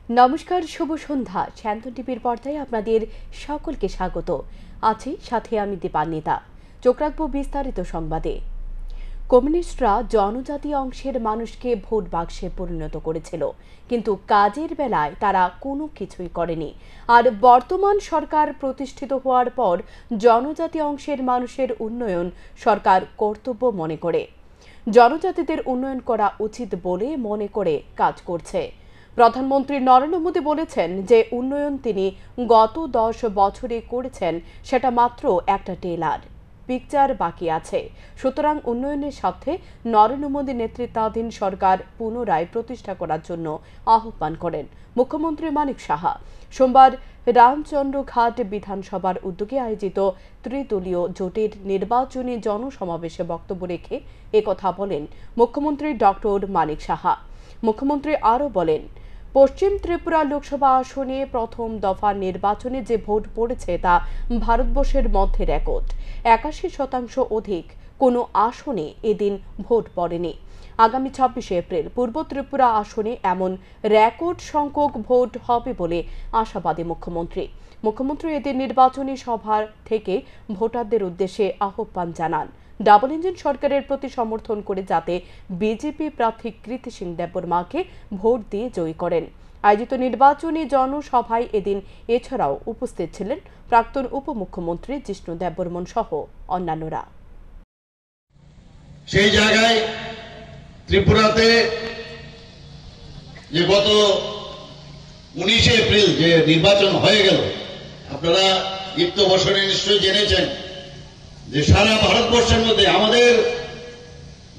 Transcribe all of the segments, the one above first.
নমস্কার, শুভ সন্ধ্যা। শান্তন টিভির পর্দায় আপনাদের সকলকে স্বাগত। আছি সাথে আমি দীপান্বিতা। চোখ রাখবো বিস্তারিত সংবাদে। কমিউনিস্টরা জনজাতি অংশের মানুষকে ভোট বাক্সে পরিণত করেছিল, কিন্তু কাজের বেলায় তারা কোনো কিছুই করেনি। আর বর্তমান সরকার প্রতিষ্ঠিত হওয়ার পর জনজাতি অংশের মানুষের উন্নয়ন সরকার কর্তব্য মনে করে, জনজাতিদের উন্নয়ন করা উচিত বলে মনে করে কাজ করছে। প্রধানমন্ত্রী নরেন্দ্র মোদী বলেছেন যে উন্নয়ন তিনি গত 10 বছরে করেছেন সেটা মাত্র একটা টেলার পিকচার বাকি আছে। সুতরাং উন্নয়নের সাথে নরেন্দ্র মোদী নেতৃত্বাধীন সরকার পুনরায় প্রতিষ্ঠা করার জন্য আহ্বান করেন মুখ্যমন্ত্রী মানিক সাহা। সোমবার রামচন্দ্রঘাট বিধানসভার উদ্যোগে আয়োজিত ত্রিদলীয় জোটের নির্বাচনী জনসমাবেশে বক্তব্য রেখে একথা বলেন মুখ্যমন্ত্রী ডক্টর মানিক সাহা। মুখ্যমন্ত্রী আরও বলেন, পশ্চিম ত্রিপুরা লোকসভা আসনে প্রথম দফার নির্বাচনে যে ভোট পড়েছে তা ভারতবর্ষের মধ্যে রেকর্ড। 81% অধিক কোনো আসনে এদিন ভোট পড়েনি। আগামী 26 এপ্রিল পূর্ব ত্রিপুরা আসনে এমন রেকর্ড সংখ্যক ভোট হবে বলে আশাবাদী মুখ্যমন্ত্রী এদিন নির্বাচনী সভা থেকে ভোটারদের উদ্দেশ্যে আহ্বান জানান ডাবল ইঞ্জিন সরকারের প্রতি সমর্থন করে যাতে বিজেপি প্রার্থী কৃতি সিং দেববর্মাকে ভোট দিয়ে জয়ী করেন। আয়োজিত নির্বাচনী জনসভায় এদিন এছাড়াও উপস্থিত ছিলেন প্রাক্তন উপমুখ্যমন্ত্রী জিষ্ণু দেববর্মন সহ অন্যান্যরা। সেই জায়গায় ত্রিপুরাতে যে গত 19 এপ্রিল যে নির্বাচন হয়ে গেল, আপনারা ইত্য বছরে নিশ্চয়ই জেনেছেন যে সারা ভারতবর্ষের মধ্যে আমাদের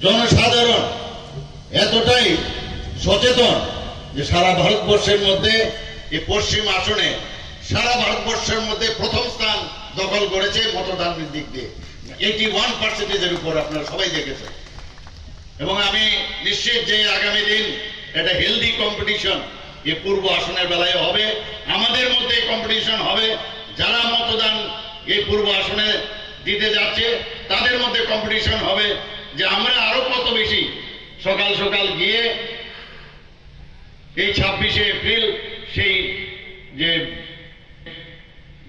জনসাধারণ এতটাই সচেতন যে সারা ভারতবর্ষের মধ্যে এই পশ্চিম আসনে সারা ভারতবর্ষের মধ্যে প্রথম স্থান দখল করেছে মতদানের দিক দিয়ে 81%-এর উপর আপনারা সবাই দেখেছেন। এবং আমি নিশ্চিত যে আগামী দিন একটা হেলদি কম্পিটিশন এই পূর্ব আসনের বেলায় হবে, আমাদের মধ্যে কম্পিটিশন হবে। যারা মতদান এই পূর্ব আসনে দিতে যাচ্ছে তাদের মধ্যে কম্পিটিশন হবে যে আমরা আরো কত বেশি সকাল সকাল গিয়ে এই 26 এপ্রিল সেই যে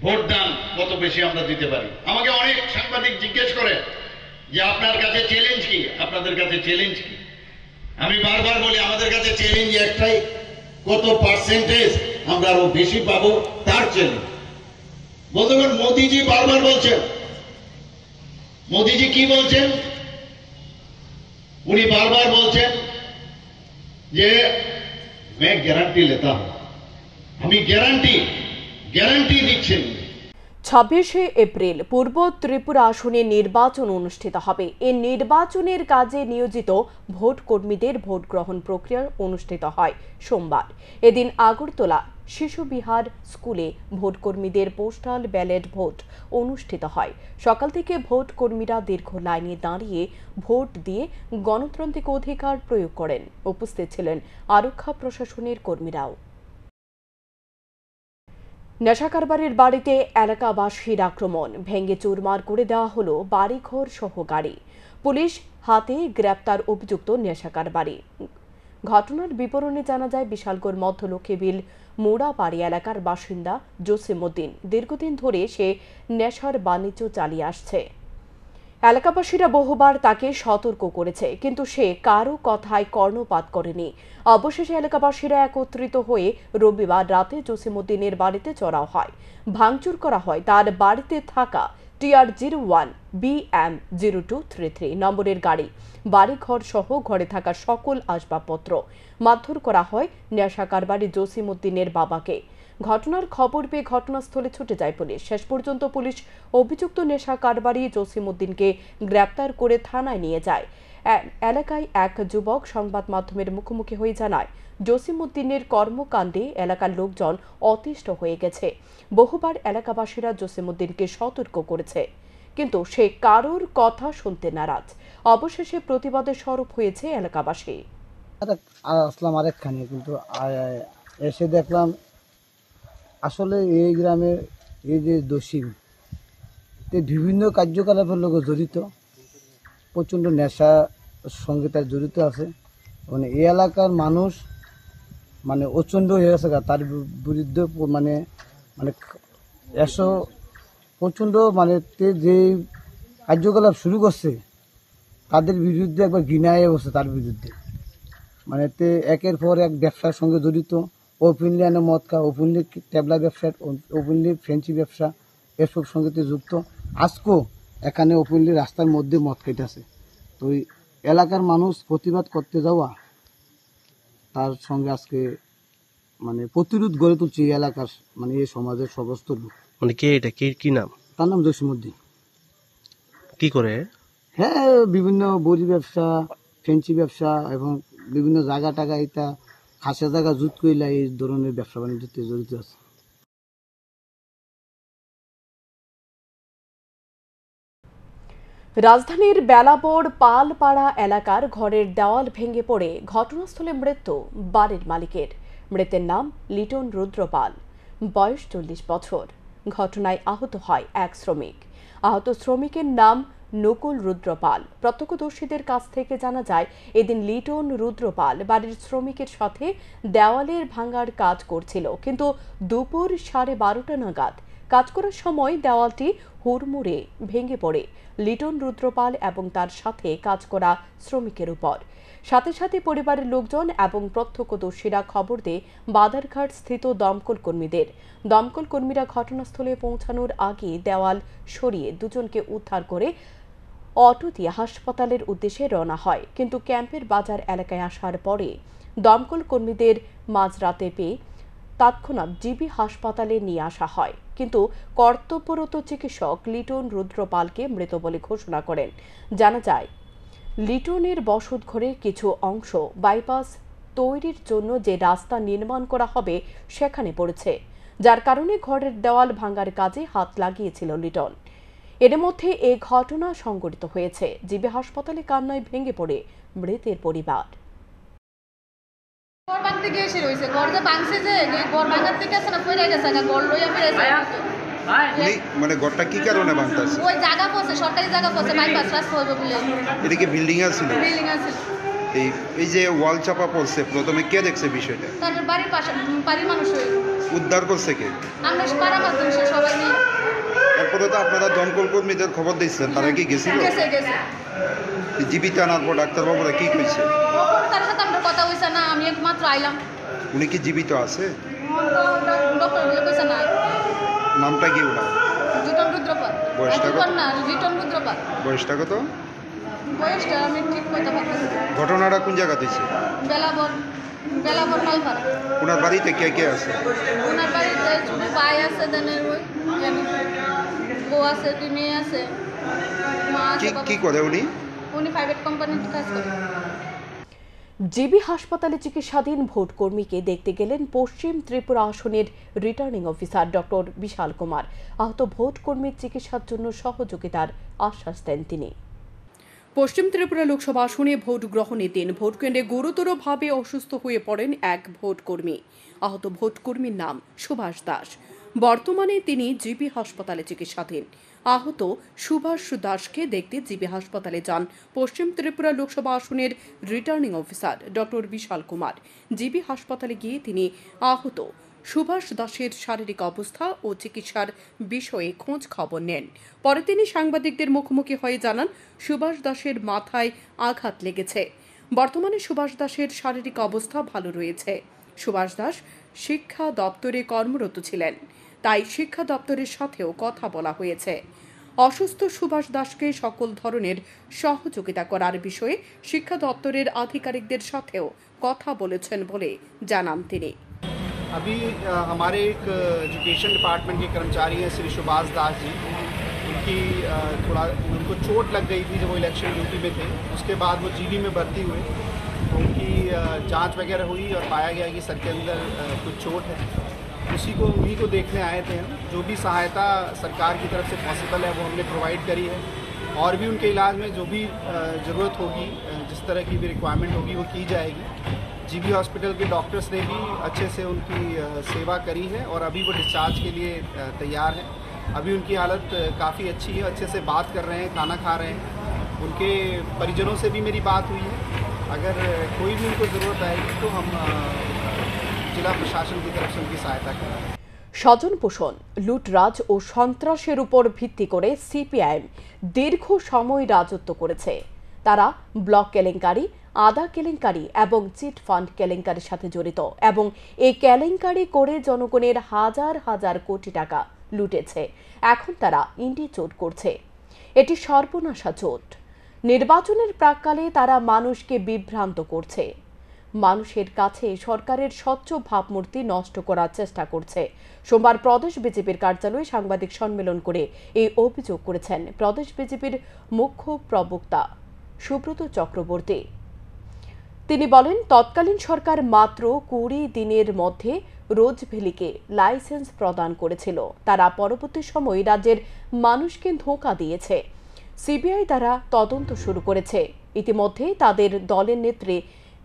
ভোটদান কত বেশি আমরা দিতে পারি। আমাকে অনেক সাংবাদিক জিজ্ঞেস করে যে আপনার কাছে চ্যালেঞ্জ কি, আপনাদের কাছে চ্যালেঞ্জ কি। আমি বারবার বলি আমাদের কাছে চ্যালেঞ্জ একটাই, কত পার্সেন্টেজ আমরা আরো বেশি পাবো তার চ্যালেঞ্জ। বন্ধুগণ, মোদিজি বারবার বলছেন, মোদিজি কি বলছেন, উনি বারবার বলছেন যে मैं গ্যারান্টি लेता हूं, আমি গ্যারান্টি দিচ্ছেন। 26 এপ্রিল পূর্ব ত্রিপুরা আসনে নির্বাচন অনুষ্ঠিত হবে। এই নির্বাচনের কাজে নিয়োজিত ভোট কর্মীদের ভোট গ্রহণ প্রক্রিয়া অনুষ্ঠিত হয় সোমবার। এদিন আগরতলা শিশু বিহার স্কুলে ভোট কর্মীদের পোস্টাল ব্যালট ভোট অনুষ্ঠিত হয়। সকাল থেকে ভোট কর্মীরা দীর্ঘ লাইনে দাঁড়িয়ে ভোট দিয়ে গণতান্ত্রিক অধিকার প্রয়োগ করেন। উপস্থিত ছিলেন আরক্ষা প্রশাসনের কর্মীরাও। নেশা কারবারির বাড়িতে এলাকাবাসীর আক্রমণ, ভেঙে চুরমার করে দেওয়া হলো বাড়িঘর সহ গাড়ি। পুলিশ হাতে গ্রেপ্তার অভিযুক্ত নেশা কারবারি। ঘটনার বিবরণে জানা যায়, বিশালগড় মধ্য লক্ষ্মীবিল মোড়াবাড়ি এলাকার বাসিন্দা জসিমউদ্দিন দীর্ঘদিন ধরে সে নেশার বাণিজ্য চালিয়ে আসছে। এলাকাবাসীরা বহুবার তাকে সতর্ক করেছে, কিন্তু সে কারো কথায় কর্ণপাত করেনি। অবশেষে এলাকাবাসীরা একত্রিত হয়ে রবিবার রাতে জসিমউদ্দিনের বাড়িতে চড়াও হয়, ভাঙচুর করা হয় তার বাড়িতে থাকা TR01 BM0233 নম্বরের গাড়ি, বাড়িঘর সহ ঘরে থাকা সকল আসবাবপত্র। মারধর করা হয় নেশা কারবারি জসিমউদ্দিনের বাবাকে। ঘটনার খবর পেয়ে ঘটনাস্থলে ছুটে যায় পুলিশ। শেষ পর্যন্ত পুলিশ অভিযুক্ত নেশা কারবারি জসিমউদ্দিনকে গ্রেপ্তার করে থানায় নিয়ে যায়। এলাকায় এক যুবক সংবাদ মাধ্যমের মুখোমুখি হয়ে জানায়, জসিমউদ্দিনের কর্মকাণ্ডে এলাকার লোকজন অতিষ্ঠ হয়ে গেছে। বহুবার এলাকাবাসীরা জসিমউদ্দিনকে সতর্ক করেছে, কিন্তু সে কারোর কথা শুনতে নারাজ। অবশেষে প্রতিবাদে সরব হয়েছে এলাকাবাসী। আসলাম আরেকখানে, কিন্তু এসে দেখলাম আসলে এই গ্রামের এই যে দোষী বিভিন্ন কার্যকলাপের লোক জড়িত, প্রচণ্ড নেশা সঙ্গে তার জড়িত আছে। মানে এই এলাকার মানুষ মানে প্রচণ্ড হয়ে গেছে তার বিরুদ্ধে মানে মানে এসো প্রচণ্ড মানে যে কার্যকলাপ শুরু করছে তাদের বিরুদ্ধে একবার ঘৃণায় বসে তার বিরুদ্ধে মানে একের পর এক ব্যবসার সঙ্গে জড়িত ওপেনলি আনে মদ খা ওপেনলি ট্যাবলা ব্যবসা ওপেনলি ফ্রেঞ্চি ব্যবসা এসব সঙ্গে যুক্ত আজকেও এখানে ওপেনলি রাস্তার মধ্যে মদ খাইতেছে তো ওই এলাকার মানুষ প্রতিবাদ করতে যাওয়া তার সঙ্গে আজকে মানে প্রতিরোধ গড়ে তুলছে এই এলাকার মানে এই সমাজের সমস্ত লোক। মানে কে এটা কি নাম? তার নাম জসিমউদ্দিন। কি করে? হ্যাঁ, বিভিন্ন বড়ি ব্যবসা, ফেন্সি ব্যবসা এবং বিভিন্ন জায়গা টাকা এটা খাসা জায়গা জুত কইলা এই ধরনের ব্যবসা বাণিজ্যতে জড়িত আছে। রাজধানীর বেলাবোর পালপাড়া এলাকার ঘরের দেওয়াল ভেঙে পড়ে ঘটনাস্থলে মৃত্যু বাড়ির মালিকের। মৃতের নাম লিটন রুদ্রপাল, বয়স 40 বছর। ঘটনায় আহত হয় এক শ্রমিক। আহত শ্রমিকের নাম নকুল রুদ্রপাল। প্রত্যক্ষদর্শীদের কাছ থেকে জানা যায়, এদিন লিটন রুদ্রপাল বাড়ির শ্রমিকের সাথে দেওয়ালের ভাঙার কাজ করছিল, কিন্তু দুপুর 12:30 নাগাদ কাজ করার সময় দেওয়ালটি হুড়মুড়ে ভেঙে পড়ে লিটন রুদ্রপাল এবং তার সাথে কাজ করা শ্রমিকের উপর। সাথে সাথে পরিবারের লোকজন এবং প্রত্যক্ষদর্শীরা খবর দেয় বাদারঘাট স্থিত দমকল কর্মীদের। দমকল কর্মীরা ঘটনাস্থলে পৌঁছানোর আগে দেওয়াল সরিয়ে দুজনকে উদ্ধার করে অটো দিয়ে হাসপাতালের উদ্দেশ্যে রওনা হয়, কিন্তু ক্যাম্পের বাজার এলাকায় আসার পরে দমকল কর্মীদের মাঝরাতে পেয়ে তৎক্ষণাৎ জিবি হাসপাতালে নিয়ে আসা হয়, কিন্তু কর্তব্যরত চিকিৎসক লিটন রুদ্রপালকে মৃত বলে ঘোষণা করেন। জানা যায়, লিটনের বসতঘরের কিছু অংশ বাইপাস তৈরির জন্য যে রাস্তা নির্মাণ করা হবে সেখানে পড়েছে, যার কারণে ঘরের দেওয়াল ভাঙার কাজে হাত লাগিয়েছিল লিটন। এর মধ্যে এ ঘটনা সংঘটিত হয়েছে। জিবি হাসপাতালে কান্নায় ভেঙে পড়ে মৃতের পরিবার। মানে ঘরটা কি কারণে ভাঙতাছে? ওই জায়গা পড়ছে, সরকারি জায়গা পড়ছে, বাইপাস রাস্তা হবে বলে। এটা কি বিল্ডিং আছে? বিল্ডিং আছে। এই যে ওয়াল চাপা পড়ছে, প্রথমে কে দেখছে বিষয়টা? তার বাড়ির পাশে বাড়ির মানুষ উদ্ধার করছে কে? আমরা পাড়া মানুষ সবাই মিলে। তারপরে তো আপনারা দমকল কর্মীদের খবর দিচ্ছেন, তারা কি গেছিল? গেছে গেছে। জীবিত আনার পর ডাক্তারবাবুরা কি কইছে? তার সাথে আমরা কথা হইছে না, আমি একমাত্র আইলাম। উনি কি জীবিত আছে? ডক্টর বলে কইছে না। নামটা কি ওটা? লিটন রুদ্রপাল। বয়সটা কত? না, লিটন রুদ্রপাল। বয়সটা কত? বয়সটা আমি ঠিক কইতে পারতেছি না। ঘটনাটা কোন জায়গা হইছে? বেলাবর পালপাড়া। ওনার বাড়িতে কে কে আছে? ওনার বাড়িতে ছোট ভাই আছে, দেনের ওই বউ আছে, 2 মেয়ে আছে, মা আছে। কি করে উনি? উনি প্রাইভেট কোম্পানিতে কাজ করে। জিবি হাসপাতালে চিকিৎসাধীন ভোট কর্মীকে দেখতে গেলেন পশ্চিম ত্রিপুরা আসনের রিটার্নিং অফিসার ডক্টর বিশাল কুমার। আহত ভোট কর্মীর চিকিৎসার জন্য সহযোগিতার আশ্বাস দেন তিনি। পশ্চিম ত্রিপুরা লোকসভা আসনে ভোট গ্রহণের দিন ভোটকেন্দ্রে গুরুতরভাবে অসুস্থ হয়ে পড়েন এক ভোট কর্মী। আহত ভোট কর্মীর নাম সুভাষ দাস। বর্তমানে তিনি জিবি হাসপাতালে চিকিৎসাধীন। আহত সুভাষ দাসকে দেখতে জিবি হাসপাতালে যান পশ্চিম ত্রিপুরা লোকসভা আসনের রিটার্নিং অফিসার ডক্টর বিশাল কুমার। জিবি হাসপাতালে গিয়ে তিনি আহত সুভাষ দাসের শারীরিক অবস্থা ও চিকিৎসার বিষয়ে খোঁজ খবর নেন। পরে তিনি সাংবাদিকদের মুখোমুখি হয়ে জানান, সুভাষ দাসের মাথায় আঘাত লেগেছে। বর্তমানে সুভাষ দাসের শারীরিক অবস্থা ভালো রয়েছে। সুভাষ দাস শিক্ষা দপ্তরে কর্মরত ছিলেন, তাই শিক্ষা দপ্তরের সাথেও কথা বলা হয়েছে। অসুস্থ সুভাষ দাসকে সকল ধরনের সহযোগিতা করার বিষয়ে শিক্ষা দপ্তরের আধিকারিকদের সাথেও কথা বলেছেন বলে জানান তিনি। अभी हमारे एक एजुकेशन डिपार्टमेंट के कर्मचारी हैं श्री सुभाष दास जी। उनको चोट लग गई थी जब वो इलेक्शन ड्यूटी में थे। उसके बाद वो जीबी में भर्ती हुए, तो उनकी जांच वगैरह हुई और पाया गया कि सर के अंदर कुछ चोट है। उन्हीं को देखने आए थे हम। जो भी सहायता सरकार की तरफ से पॉसिबल है वो हमने प्रोवाइड करी है, और भी उनके इलाज में जो भी ज़रूरत होगी, जिस तरह की भी रिक्वायरमेंट होगी वो की जाएगी। जीबी हॉस्पिटल के डॉक्टर्स ने भी अच्छे से उनकी सेवा करी है और अभी वो डिस्चार्ज के लिए तैयार हैं। अभी उनकी हालत काफ़ी अच्छी है, अच्छे से बात कर रहे हैं, खाना खा रहे हैं। उनके परिजनों से भी मेरी बात हुई है, अगर कोई भी उनको ज़रूरत आएगी तो हम जिला प्रशासन की तरफ से उनकी सहायता करा है। স্বজন পোষণ, লুটরাজ ও সন্ত্রাসের উপর ভিত্তি করে সিপিআইএম দীর্ঘ সময় রাজত্ব করেছে। তারা ব্লক কেলেঙ্কারি, আদা কেলেঙ্কারি এবং চিট ফান্ড কেলেঙ্কারির সাথে জড়িত এবং এই কেলেঙ্কারি করে জনগণের হাজার হাজার কোটি টাকা লুটেছে। এখন তারা ইন্ডি চোট করছে। এটি সর্বনাশা চোট। নির্বাচনের প্রাক্কালে তারা মানুষকে বিভ্রান্ত করছে, মানুষের কাছে সরকারের স্বচ্ছ ভাবমূর্তি নষ্ট করার চেষ্টা করছে। সোমবার প্রদেশ বিজেপির কার্যালয়ে সাংবাদিক সম্মেলন করে এই অভিযোগ করেছেন প্রদেশ বিজেপির মুখ্য প্রবক্তা সুব্রত চক্রবর্তী। তিনি বলেন, তৎকালীন সরকার মাত্র 20 দিনের মধ্যে রোজভ্যালিকে লাইসেন্স প্রদান করেছিল। তারা পরবর্তী সময়ে রাজ্যের মানুষকে ধোঁকা দিয়েছে। সিবিআই দ্বারা তদন্ত শুরু করেছে। ইতিমধ্যে তাদের দলের নেত্রী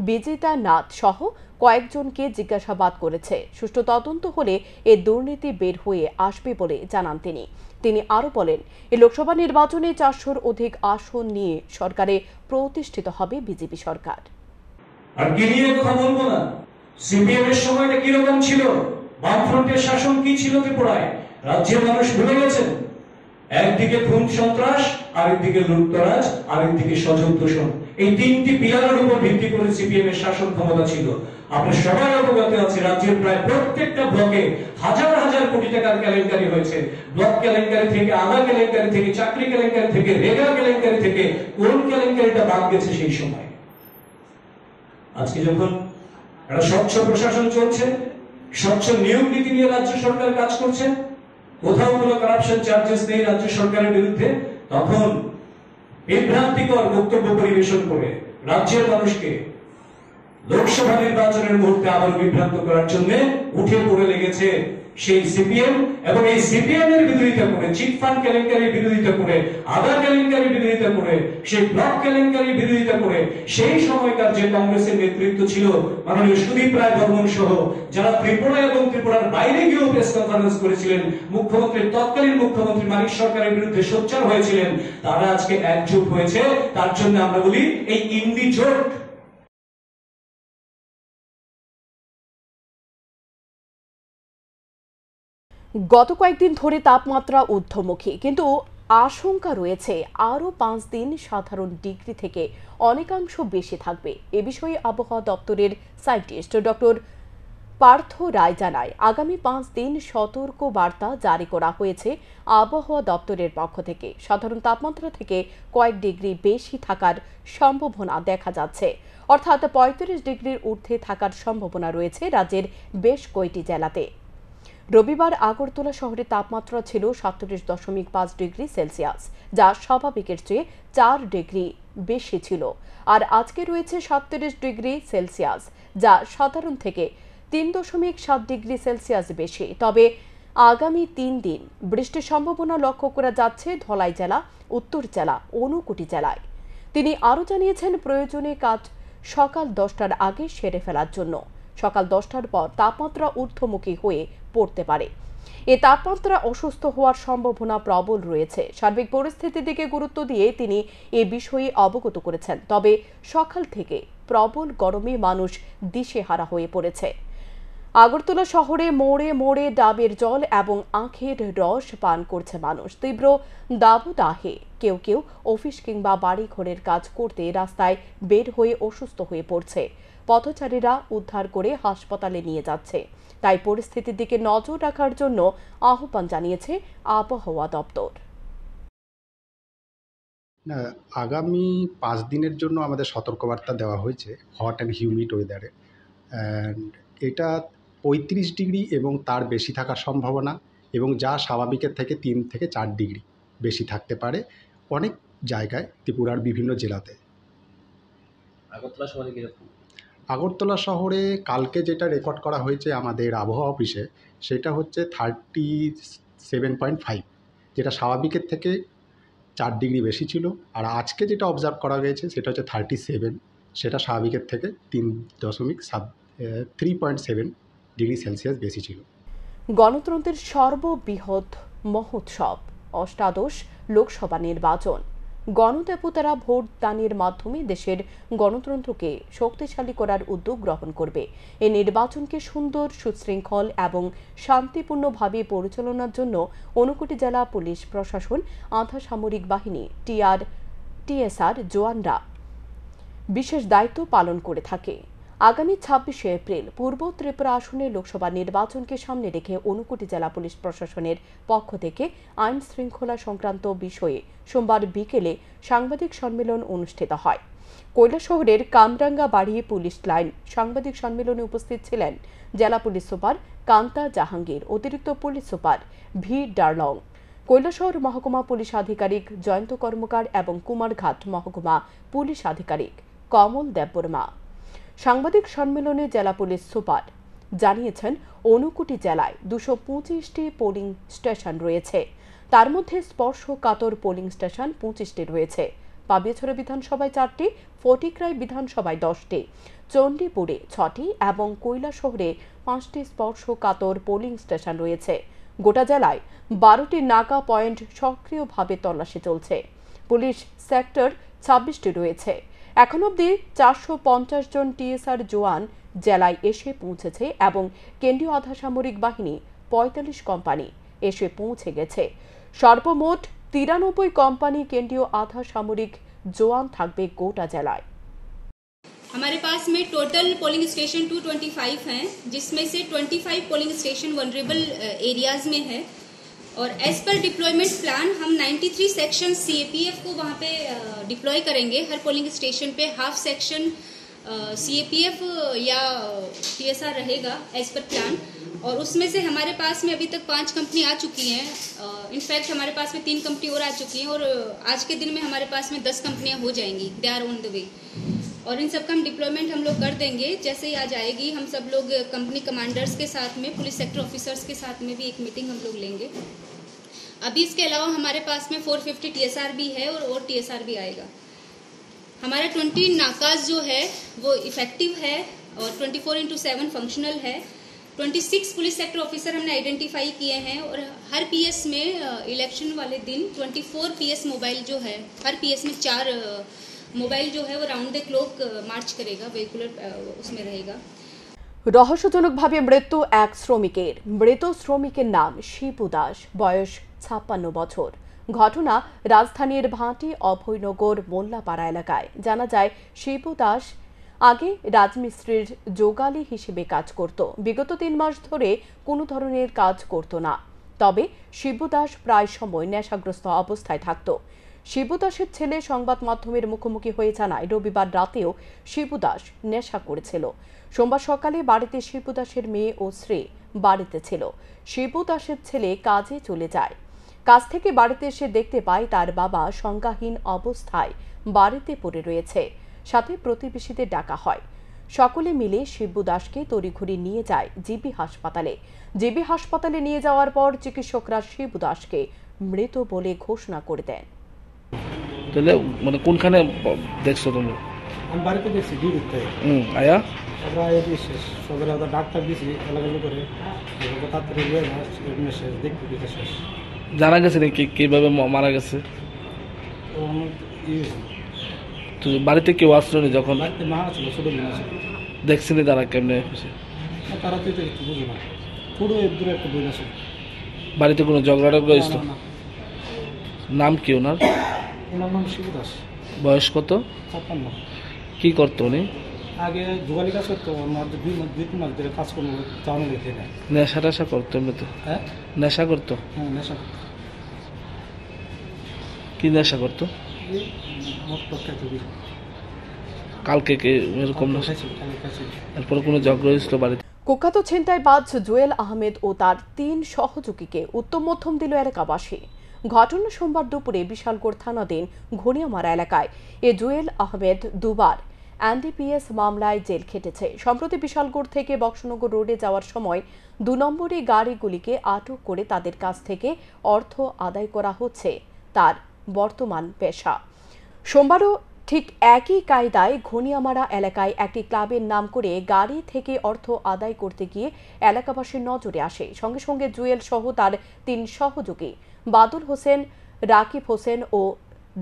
বিজেতা নাথ সহ কয়েকজনকে জিজ্ঞাসাবাদ করেছে। সুষ্ঠু তদন্ত হলে এ দুর্নীতি বের হয়ে আসবে বলে জানান তিনি। তিনি আরও বলেন, এই লোকসভা নির্বাচনে 400-র অধিক আসন নিয়ে সরকারে প্রতিষ্ঠিত হবে বিজেপি সরকার। আর কি নিয়ে কথা বলবো না, সিপিএম এর সময়টা কিরকম ছিল, বামফ্রন্টের শাসন কি ছিল ত্রিপুরায়, রাজ্যের মানুষ ভুলে গেছেন। একদিকে খুন সন্ত্রাস, আরেকদিকে লুটতরাজ, আরেকদিকে স্বজন তোষণ, এই তিনটি পিলারের উপর ভিত্তি করে সিপিএম এর শাসন ক্ষমতা ছিল। আপনার সবাই অবগত আছে, রাজ্যের প্রায় প্রত্যেকটা ব্লকে হাজার হাজার কোটি টাকার কেলেঙ্কারি হয়েছে। ব্লক কেলেঙ্কারি থেকে, আদা কেলেঙ্কারি থেকে, চাকরি কেলেঙ্কারি থেকে, রেগা কেলেঙ্কারি থেকে, কোন কেলেঙ্কারিটা বাদ গেছে সেই সময়? আজকে যখন একটা স্বচ্ছ প্রশাসন চলছে, স্বচ্ছ নিয়োগ নীতি নিয়ে রাজ্য সরকার কাজ করছে, কোথাও কোনো কারাপশন চার্জেস নেই রাজ্য সরকারের বিরুদ্ধে, তখন বিভ্রান্তিকর বক্তব্য পরিবেশন করে রাজ্যের মানুষকে লোকসভা নির্বাচনের মুহূর্তে আবার বিভ্রান্ত করার জন্য উঠে পড়ে লেগেছে সেই সিপিএম। এবং এই সিপিএম এর বিরোধিতা করে, চিট ফান্ড কেলেঙ্কারির বিরোধিতা করে, আদা কেলেঙ্কারির বিরোধিতা করে, সেই ব্লক কেলেঙ্কারির বিরোধিতা করে সেই সময়কার যে কংগ্রেসের নেতৃত্ব ছিল, মাননীয় সুদীপ রায় বর্মন সহ যারা ত্রিপুরা এবং ত্রিপুরার বাইরে গিয়েও প্রেস কনফারেন্স করেছিলেন, মুখ্যমন্ত্রীর তৎকালীন মুখ্যমন্ত্রী মানিক সরকারের বিরুদ্ধে সোচ্চার হয়েছিলেন, তারা আজকে একজোট হয়েছে। তার জন্য আমরা বলি এই ইন্ডি জোট। গত কয়েকদিন ধরে তাপমাত্রা ঊর্ধ্বমুখী, কিন্তু আশঙ্কা রয়েছে আরও 5 দিন সাধারণ ডিগ্রি থেকে অনেকাংশ বেশি থাকবে। এ বিষয়ে আবহাওয়া দপ্তরের সায়েন্টিস্ট ডক্টর পার্থ রায় জানায়, আগামী 5 দিন সতর্ক বার্তা জারি করা হয়েছে আবহাওয়া দপ্তরের পক্ষ থেকে। সাধারণ তাপমাত্রা থেকে কয়েক ডিগ্রি বেশি থাকার সম্ভাবনা দেখা যাচ্ছে, অর্থাৎ 35 ডিগ্রির ঊর্ধ্বে থাকার সম্ভাবনা রয়েছে রাজ্যের বেশ কয়েকটি জেলাতে। রবিবার আগরতলা শহরের তাপমাত্রা ছিল 37.5 ডিগ্রি সেলসিয়াস, যা স্বাভাবিকের চেয়ে 4 ডিগ্রি বেশি ছিল। আর আজকে রয়েছে 37 ডিগ্রি সেলসিয়াস, যা সাধারণ থেকে 3.7 ডিগ্রি সেলসিয়াস বেশি। তবে আগামী 3 দিন বৃষ্টির সম্ভাবনা লক্ষ্য করা যাচ্ছে ধলাই জেলা, উত্তর জেলা, ঊনকোটি জেলায়। তিনি আরও জানিয়েছেন, প্রয়োজনে কাজ সকাল 10টার আগে সেরে ফেলার জন্য। সকাল 10টার পর তাপমাত্রা ঊর্ধ্বমুখী হয়ে পড়তে পারে। এ তাপমাত্রা অসুস্থ হওয়ার সম্ভাবনা প্রবল রয়েছে। সার্বিক পরিস্থিতির দিকে গুরুত্ব দিয়ে তিনি এ বিষয়ে অবগত করেছেন। তবে সকাল থেকে প্রবল গরমে মানুষ দিশেহারা হয়ে পড়েছে। আগরতলা শহরে মোড়ে মোড়ে ডাবের জল এবং আখের রস পান করছে মানুষ। তীব্র দাবদাহে কেউ কেউ অফিস কিংবা বাড়ি ঘরের কাজ করতে রাস্তায় বের হয়ে অসুস্থ হয়ে পড়ছে। পথচারীরা উদ্ধার করে হাসপাতালে নিয়ে যাচ্ছে। তাই পরিস্থিতির দিকে নজর রাখার জন্য আহ্বান জানিয়েছে আবহাওয়া দপ্তর। আগামী 5 দিনের জন্য আমাদের সতর্কবার্তা দেওয়া হয়েছে হট অ্যান্ড হিউমিড ওয়েদারে। অ্যান্ড এটা 35 ডিগ্রি এবং তার বেশি থাকার সম্ভাবনা, এবং যা স্বাভাবিকের থেকে 3 থেকে 4 ডিগ্রি বেশি থাকতে পারে অনেক জায়গায় ত্রিপুরার বিভিন্ন জেলাতে। আগরতলা শহরে কালকে যেটা রেকর্ড করা হয়েছে আমাদের আবহাওয়া অফিসে, সেটা হচ্ছে 37.5, যেটা স্বাভাবিকের থেকে 4 ডিগ্রি বেশি ছিল। আর আজকে যেটা অবজার্ভ করা গেছে সেটা হচ্ছে 37, সেটা স্বাভাবিকের থেকে 3.7 ডিগ্রি সেলসিয়াস বেশি ছিল। গণতন্ত্রের সর্ববৃহৎ মহোৎসব অষ্টাদশ লোকসভা নির্বাচন গণদেবতারা ভোট দানের মাধ্যমে দেশের গণতন্ত্রকে শক্তিশালী করার উদ্যোগ গ্রহণ করবে। এই নির্বাচনকে সুন্দর, সুশৃঙ্খল এবং শান্তিপূর্ণভাবে পরিচালনার জন্য ঊনকোটি জেলা পুলিশ প্রশাসন, আধা সামরিক বাহিনী, টিএসআর জওয়ানরা বিশেষ দায়িত্ব পালন করে থাকে। আগামী ২৬শে এপ্রিল পূর্ব ত্রিপুরা আসনে লোকসভা নির্বাচনকে সামনে রেখে ঊনকোটি জেলা পুলিশ প্রশাসনের পক্ষ থেকে আইন শৃঙ্খলা সংক্রান্ত বিষয়ে সোমবার বিকেলে সাংবাদিক সম্মেলন অনুষ্ঠিত হয়। কৈলাসহরের কামরাঙ্গা বাড়ি পুলিশ লাইন সাংবাদিক সম্মেলনে উপস্থিত ছিলেন জেলা পুলিশ সুপার কান্তা জাহাঙ্গীর, অতিরিক্ত police super V Darlong, Kailashahar মহকুমা পুলিশ আধিকারিক জয়ন্ত কর্মকার এবং কুমারঘাট মহকুমা পুলিশ আধিকারিক কমল দেববর্মা। সাংবাদিক সম্মেলনে জেলা পুলিশ সুপার জানিয়েছেন, ঊনকোটি জেলায় ২২৫টি পোলিং স্টেশন রয়েছে। তার মধ্যে স্পর্শকাতর পোলিং স্টেশন ২৫টি রয়েছে। পাবিয়াছড়া বিধানসভায় ৪টি, ফটিকরাই বিধানসভায় ১০টি, চণ্ডীপুরে ৬টি এবং কৈলাসহরে ৫টি স্পর্শকাতর পোলিং স্টেশন রয়েছে। গোটা জেলায় ১২টি নাকা পয়েন্ট সক্রিয়ভাবে তল্লাশি চলছে। পুলিশ সেক্টর ২৬টি রয়েছে। এখন অবধি ৪৫০ জন টিএসআর জওয়ান জেলায় এসে পৌঁছেছে এবং কেন্দ্রীয় আধা সামরিক বাহিনী ৪৫ কোম্পানি এসে পৌঁছে গেছে। সর্বমোট ৯৩ কোম্পানি কেন্দ্রীয় আধা সামরিক জওয়ান থাকবে গোটা জেলায়। हमारे पास में टोटल पोलिंग स्टेशन 225 हैं, जिसमें से 25 पोलिंग स्टेशन वनरेबल एरियाज में है और एज पर डिप्लॉयमेंट प्लान हम 93 सेक्शन सीएपीएफ को वहाँ पे डिप्लॉय करेंगे। हर पोलिंग स्टेशन पे हाफ सेक्शन सीएपीएफ या टीएसआर रहेगा एज पर प्लान। और उसमें से हमारे पास में अभी तक 5 कंपनी आ चुकी हैं। इनफैक्ट हमारे पास में 3 कंपनी और आ चुकी हैं और आज के दिन में हमारे पास में 10 कंपनियां हो जाएंगी। They are on the way और इन सब का हम डिप्लॉयमेंट हम लोग कर देंगे। जैसे ही आ जाएगी हम सब लोग कंपनी कमांडर्स के साथ में, पुलिस सेक्टर ऑफिसर्स के साथ में भी एक मीटिंग हम लोग लेंगे। अभी इसके अलावा हमारे पास में 450 टीएसआर भी है और टीएसआर भी आएगा। हमारा 20 नाकाज जो है वो इफेक्टिव है और 24/7 फंक्शनल है। 26 पुलिस सेक्टर ऑफिसर हमने आइडेंटिफाई किए हैं और हर पीएस में इलेक्शन वाले दिन 24 पीएस मोबाइल जो है, हर पीएस में 4 मोबाइल जो है वो राउंड द क्लॉक मार्च करेगा, वेहिकुलर उसमें रहेगा। রহস্যজনকভাবে মৃত্যু এক শ্রমিকের। মৃত শ্রমিকের নাম শিবু দাস, বয়স ৫৬ বছর। ঘটনা রাজধানীর ভাটি অভয়নগর মোল্লাপাড়া এলাকায়। জানা যায়, শিবু দাস আগে রাজমিস্ত্রির যোগালি হিসেবে কাজ করত। বিগত ৩ মাস ধরে কোনো ধরনের কাজ করত না। তবে শিবু দাস প্রায় সময় নেশাগ্রস্ত অবস্থায় থাকত। শিবু দাসের ছেলে সংবাদ মাধ্যমের মুখোমুখি হয়ে জানায়, রবিবার রাতেও শিবু দাস নেশা করেছিল। সোমবার সকালে বাড়িতে শিবু দাসের মেয়ে ও স্ত্রী বাড়িতে ছিল। শিবু দাসের ছেলে কাজে চলে যায়। কাজ থেকে বাড়িতে এসে দেখতে পায় তার বাবা সংজ্ঞাহীন অবস্থায় বাড়িতে পড়ে রয়েছে। সাথে প্রতিবেশীদের ডাকা হয়। সকলে মিলে শিবু দাসকে তড়িঘড়ি নিয়ে যায় জিবি হাসপাতালে। জিবি হাসপাতালে নিয়ে যাওয়ার পর চিকিৎসকরা শিবু দাসকে মৃত বলে ঘোষণা করে দেন। তাহলে মানে কোনখানে দেখছো তুমি? আমি বাড়িতে দেখছি ডিউটিতে। আয়া আমরা এই শেষ সবের আদা ডাক্তার দিছি এলাকাগুলো করে তাড়াতাড়ি শেষ দেখতে দিতে শেষ। জানা গেছে নাকি কিভাবে মারা গেছে? তো বাড়িতে কেউ আসলো না যখন? বাড়িতে মা ছিল, ছোট বোন আছে। দেখছিনি তারা কেমনে? তারা তো কিছু বুঝে না, পুরো দূরে একটা বোন আছে। বাড়িতে কোনো ঝগড়া টগড়া হয়েছিল? নাম কি ওনার? ওনার নাম শিবু দাস। বয়স কত? ৫৬। কি করতো উনি? আগে যোগালি কাজ করতো, ওনার ২-৩ মাস ধরে কাজ করবো চাউনি রেখে নেয়। নেশা টেশা করতো এমনিতে? হ্যাঁ, নেশা করতো। হ্যাঁ নেশা করতো। কি নেশা করতো? কালকে কে এরকম নেশা? এরপর কোনো ঝগড়া হয়েছিল বাড়িতে? কুখ্যাত ছিনতাইবাজ জুয়েল আহমেদ ও তার ৩ সহযোগীকে উত্তম মধ্যম দিল এলাকাবাসী। ঘটনা সোমবার দুপুরে বিশালগড় থানাধীন ঘনিয়ামারা এলাকায়। এ জুয়েল আহমেদ দুবার এনডিপিএস মামলায় জেল খেটেছে। সম্প্রতি বিশালগড় থেকে বক্সনগর রোডে যাওয়ার সময় ২ নম্বরী গাড়িগুলিকে আটক করে তাদের কাছ থেকে অর্থ আদায় করা হচ্ছে তার বর্তমান পেশা। সোমবারও ঠিক একই কায়দায় ঘনিয়ামারা এলাকায় একটি ক্লাবের নাম করে গাড়ি থেকে অর্থ আদায় করতে গিয়ে এলাকাবাসীর নজরে আসে। সঙ্গে সঙ্গে জুয়েল সহ তার ৩ সহযোগী বাদল হোসেন, রাকিব হোসেন ও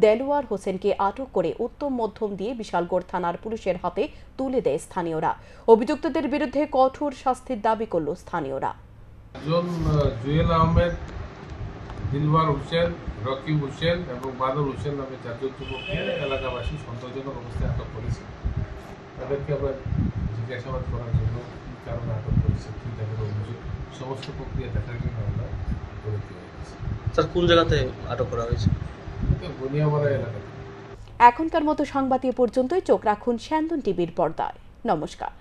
দেলোয়ার হোসেনকে আটক করে উত্তম মধ্যম দিয়ে বিশালগড় থানার পুলিশের হাতে তুলে দেয় স্থানীয়রা। অভিযুক্তদের বিরুদ্ধে কঠোর শাস্তির দাবি করল স্থানীয়রা। জুয়েল আহমেদ, দিলওয়ার হোসেন, রকিব হোসেন এবং বাদল হোসেন নামে 4 জন যুবককে এলাকাবাসী সন্দেহজনক অবস্থায় আটক করেছে। তাদেরকে আবার জিজ্ঞাসাবাদ করার জন্য কি কারণে আটক করেছে, কি তাদের অভিযোগ, সমস্ত প্রক্রিয়া দেখার জন্য আমরা করে দিয়ে গেছি। স্যার কোন জায়গাতে আটক করা হয়েছে? বনিয়ামারা এলাকাতে। এখনকার মতো সংবাদ এ পর্যন্তই। চোখ রাখুন স্যান্দন টিভির পর্দায়। নমস্কার।